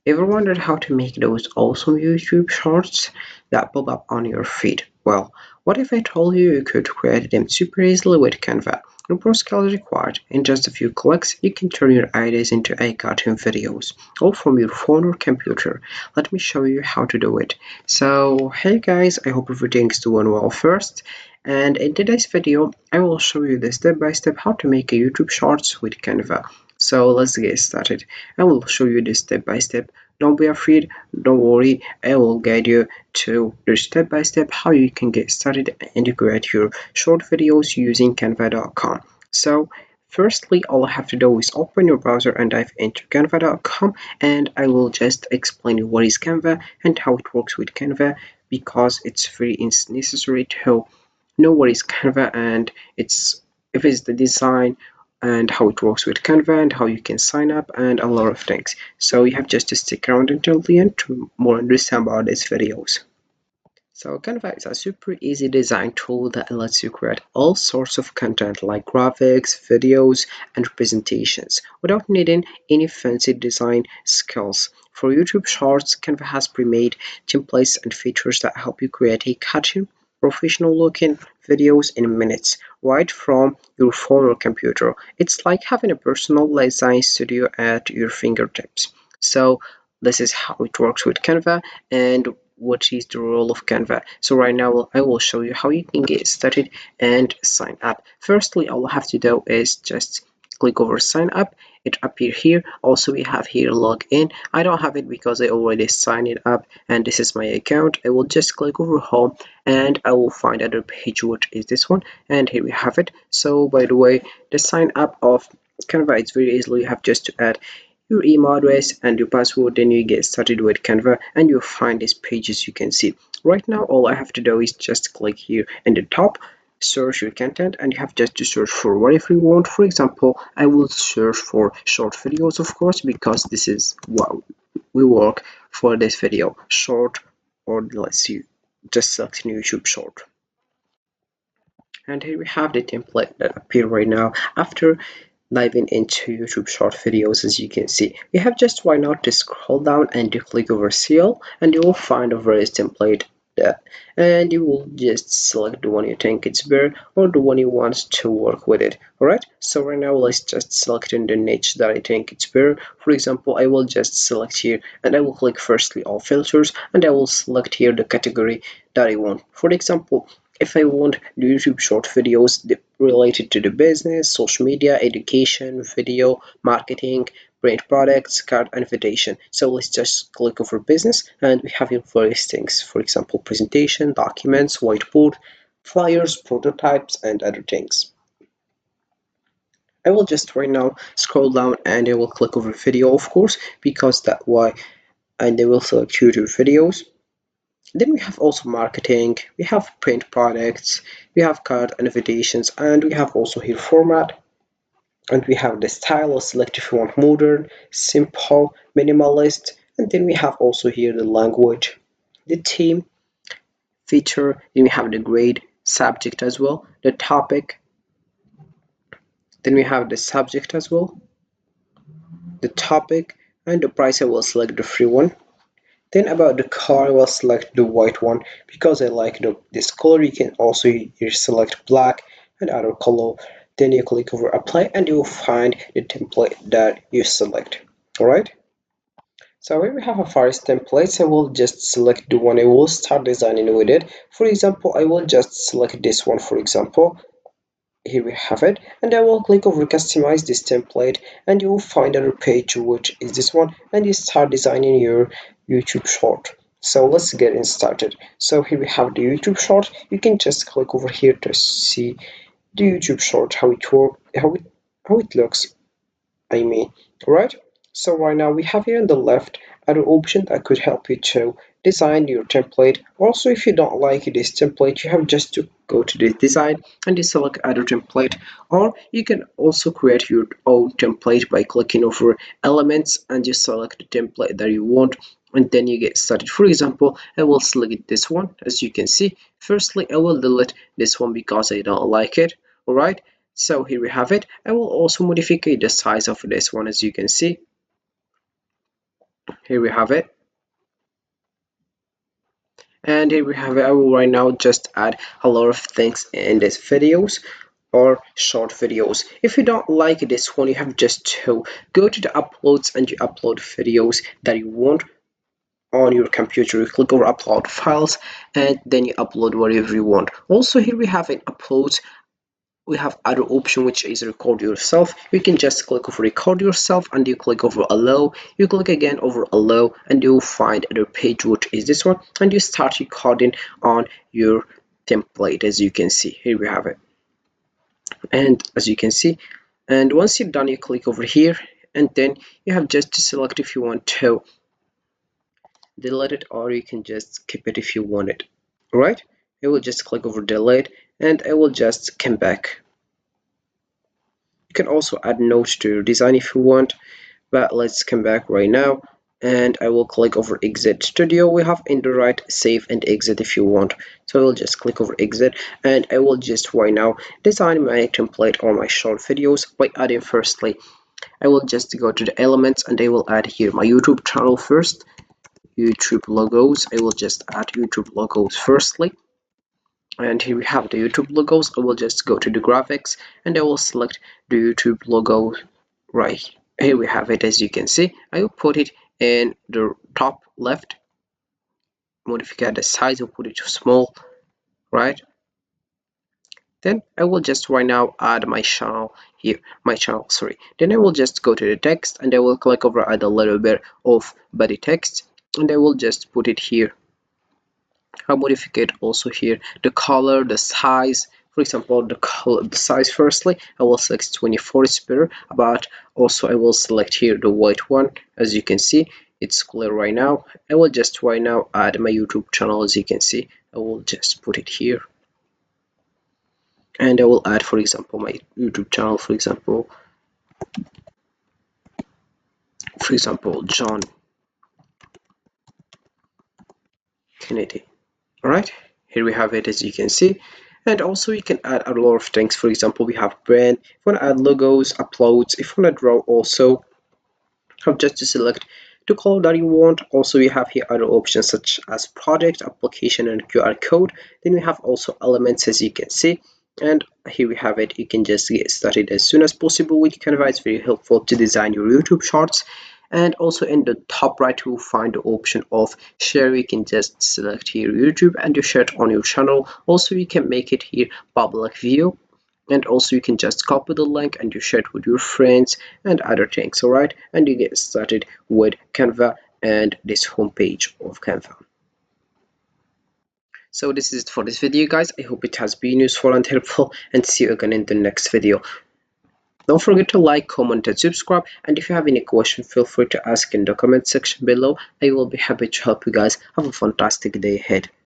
Ever wondered how to make those awesome YouTube shorts that pop up on your feed? Well, what if I told you you could create them super easily with Canva? No pro skills required. In just a few clicks, you can turn your ideas into a cartoon videos, all from your phone or computer. Let me show you how to do it. So, hey guys, I hope everything's doing well first. And in today's video, I will show you the step-by-step how to make a YouTube Shorts with Canva. So let's get started. I will show you this step by step. Don't be afraid, don't worry, I will guide you to the step by step how you can get started and create your short videos using canva.com. So firstly, all I have to do is open your browser and dive into canva.com, and I will just explain you what is Canva and how it works with Canva, because it's very necessary to know what is Canva and if it's the design and how it works with Canva and how you can sign up and a lot of things. So you have just to stick around until the end to more understand about these videos. So Canva is a super easy design tool that lets you create all sorts of content like graphics, videos, and presentations without needing any fancy design skills. For YouTube Shorts, Canva has pre-made templates and features that help you create a catchy, professional-looking videos in minutes, right from your phone or computer. It's like having a personal design studio at your fingertips. So this is how it works with Canva and what is the role of Canva. So right now I will show you how you can get started and sign up. Firstly, all I have to do is just click over sign up. It appear here. Also we have here login. I don't have it because I already signed it up and this is my account. I will just click over home and I will find other page, which is this one, and here we have it. So by the way, the sign up of Canva is very easily. You have just to add your email address and your password, then you get started with Canva and you'll find these pages you can see. Right now all I have to do is just click here in the top, search your content, and you have just to search for whatever you want. For example, I will search for short videos, of course, because this is what we work for this video, short, or let's see, just select YouTube short. And here we have the template that appear right now after diving into YouTube short videos. As you can see, you have just why not to scroll down and you click over seal and you will find a various template there, and you will just select the one you think it's better or the one you want to work with it. Alright, so right now let's just select in the niche that I think it's better. For example, I will just select here and I will click firstly all filters and I will select here the category that I want. For example, if I want the YouTube short videos related to the business, social media, education, video, marketing, print products, card invitation. So let's just click over business and we have here various things. For example, presentation, documents, whiteboard, flyers, prototypes, and other things. I will just right now scroll down and I will click over video, of course, because that why, and I will select YouTube videos. Then we have also marketing, we have print products, we have card invitations, and we have also here format, and we have the style. Or select if you want modern, simple, minimalist, and then we have also here the language, the theme, feature, then we have the grade, subject as well, the topic, then we have the subject as well, the topic, and the price. I will select the free one. Then about the color, I will select the white one because I like this color. You can also here select black and other color. Then you click over apply and you will find the template that you select. Alright. So here we have a various templates. I will just select the one I will start designing with it. For example, I will just select this one, for example. Here we have it, and I will click over customize this template and you will find another page, which is this one, and you start designing your YouTube short. So let's get started. So here we have the YouTube short. You can just click over here to see the YouTube short, how it works, how it looks, I mean. Right. So right now we have here on the left other option that could help you to design your template. Also, if you don't like this template, you have just to go to the design and you select other template, or you can also create your own template by clicking over elements and you select the template that you want, and then you get started. For example, I will select this one. As you can see, firstly I will delete this one because I don't like it. All right, so here we have it. I will also modify the size of this one. As you can see, Here we have it. And here we have it. I will right now just add a lot of things in these videos or short videos. If you don't like this one, you have just to go to the uploads and you upload videos that you want on your computer. You click over upload files and then you upload whatever you want. Also here we have an uploads. We have other option which is record yourself. You can just click over record yourself and you click over allow. You click again over allow and you'll find the page which is this one, and you start recording on your template. As you can see, here we have it. And as you can see, and once you're done, you click over here and then you have just to select if you want to delete it or you can just keep it if you want it. All right, I will just click over delete and I will just come back. You can also add notes to your design if you want, but let's come back right now and I will click over exit studio. We have in the right save and exit if you want. So I will just click over exit and I will just right now design my template on my short videos by adding firstly. I will just go to the elements and I will add here my YouTube channel first. YouTube logos. I will just add YouTube logos firstly. And here we have the YouTube logos. I will just go to the graphics and I will select the YouTube logo right here. We have it. As you can see, I will put it in the top left. Modify the size, will put it to small, right? Then I will just right now add my channel here, sorry. Then I will just go to the text and I will click over add a little bit of body text and I will just put it here. I modify it also here, the color, the size. For example, the color, the size firstly, I will select 24, it's better, but also I will select here the white one. As you can see, it's clear right now. I will just right now add my YouTube channel. As you can see, I will just put it here and I will add, for example, my YouTube channel, for example, John Kennedy. All right, here we have it. As you can see, and also you can add a lot of things. For example, we have brand. If you want to add logos, uploads, if you want to draw, also have just to select the color that you want. Also we have here other options such as project, application, and QR code. Then we have also elements, as you can see, and here we have it. You can just get started as soon as possible with Canva. It's very helpful to design your YouTube shorts. And also in the top right you will find the option of share. You can just select here YouTube and you share it on your channel. Also you can make it here public view, and also you can just copy the link and you share it with your friends and other things. All right, and you get started with Canva and this homepage of Canva. So this is it for this video, guys. I hope it has been useful and helpful, and see you again in the next video. Don't forget to like, comment, and subscribe. And if you have any question, feel free to ask in the comment section below. I will be happy to help you guys. Have a fantastic day ahead.